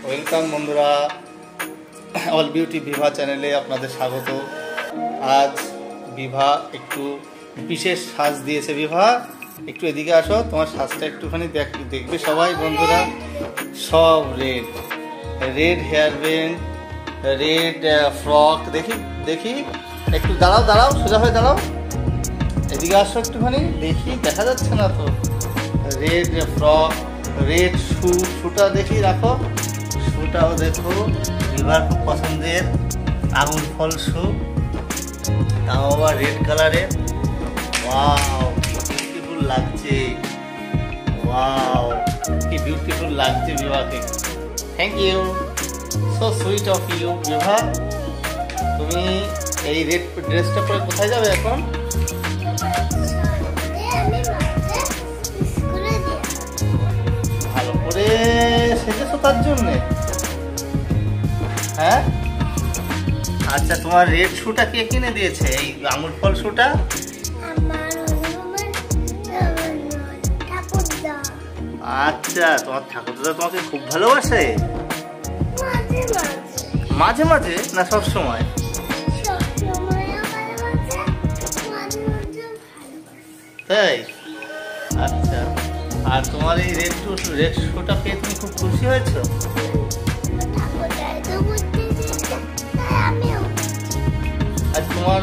Welcome বন্ধুরা, all beauty বিভা চ্যানেলে আপনাদের স্বাগত। আজ বিভা একটু বিশেষ সাজ দিয়েছে। বিভা, একটু এদিকে আসো, তোমার সাজটা একটুখানি দেখবে সবাই বন্ধুরা। সব red red hair band, red frock. দেখি দেখি, একটু দাঁড়াও দাঁড়াও, সোজা হয়ে দাঁড়াও, এদিকে আসো একটুখানি দেখি, দেখা যাচ্ছে না তো। রেড ফ্রক, রেড শুটা দেখি, রাখো শুটাও দেখো, বিভার খুব পছন্দের আগুন ফল শু, তাও আবার রেড কালারের। ওয়াও, বিউটিফুল লাগছে, ওয়াও কি বিউটিফুল লাগছে বিভাকে। Thank you, so sweet of you Bibha. তুমি এই রেড ড্রেসটা পরে কোথায় যাবে এখন? ভালো করে সেজেছো তার জন্যে? হ্যাঁ, আচ্ছা, তোমার রেড শুটা কে কিনে দিয়েছে? এই আঙুর ফল শুটা? আচ্ছা, তোমার ঠাকুরদা তোমাকে খুব ভালোবাসে? মাঝে মাঝে না সব সময়? তাই, আচ্ছা। আর তোমার এই রেড শুটা পেয়ে তুমি খুব খুশি হয়েছো? আর তোমার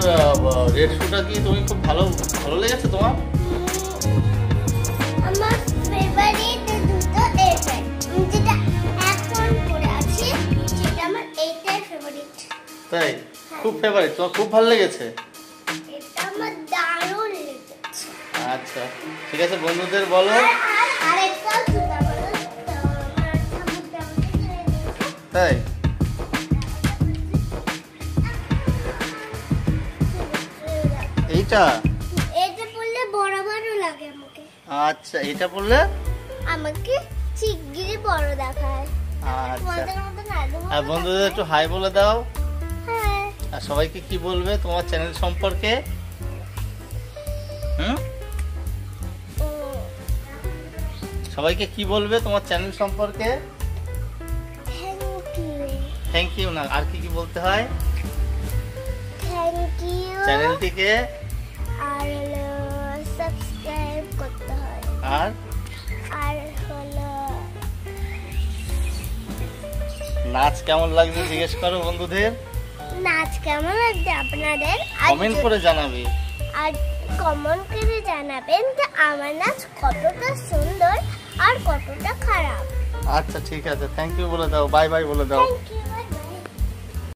রেড শুটা কি তুমি খুব ভালো লেগেছে তোমার? আমার ফেভারিট দুটো এটা, যেটা এখন পরে আছে সেটা আমার এইটাই ফেভারিট। তাই, খুব ফেভারিট, তোমার খুব ভালো লেগেছে? এটা আমার দারুণ লেগেছে। আচ্ছা, ঠিক আছে, বন্ধুদের বলো। আরেকটা জুতা বলো, আমার ঠাকুরটা আমাকে কিনে দিয়েছে। তাই, এইটা এটা পরলে বড় বড় লাগে আমাকে। আচ্ছা, এটা পরলে আমাকে শিগগিরই বড় দেখায়। আচ্ছা। তোমাদের মতো না, আর বন্ধুদের একটু হাই বলে দাও। হ্যাঁ, আর সবাইকে কি বলবে তোমার চ্যানেল সম্পর্কে? সবাইকে কি বলবে তোমার চ্যানেল সম্পর্কে? থ্যাংক ইউ না, আর কি কি বলতে হয়? Thank you. চ্যানেলটিকে আর সাবস্ক্রাইব করতে হয়। আর হলো নাচ কেমন লাগছে জিজ্ঞেস করো বন্ধুদের। নাচ কেমন লাগছে আপনাদের কমেন্ট করে জানাবে। আর কমেন্ট করে জানাবেন যে আমার নাচ কতটা সুন্দর আর কতটা খারাপ। আচ্ছা, ঠিক আছে, থ্যাংক ইউ বলে দাও, বাই বাই বলে দাও। Thank you.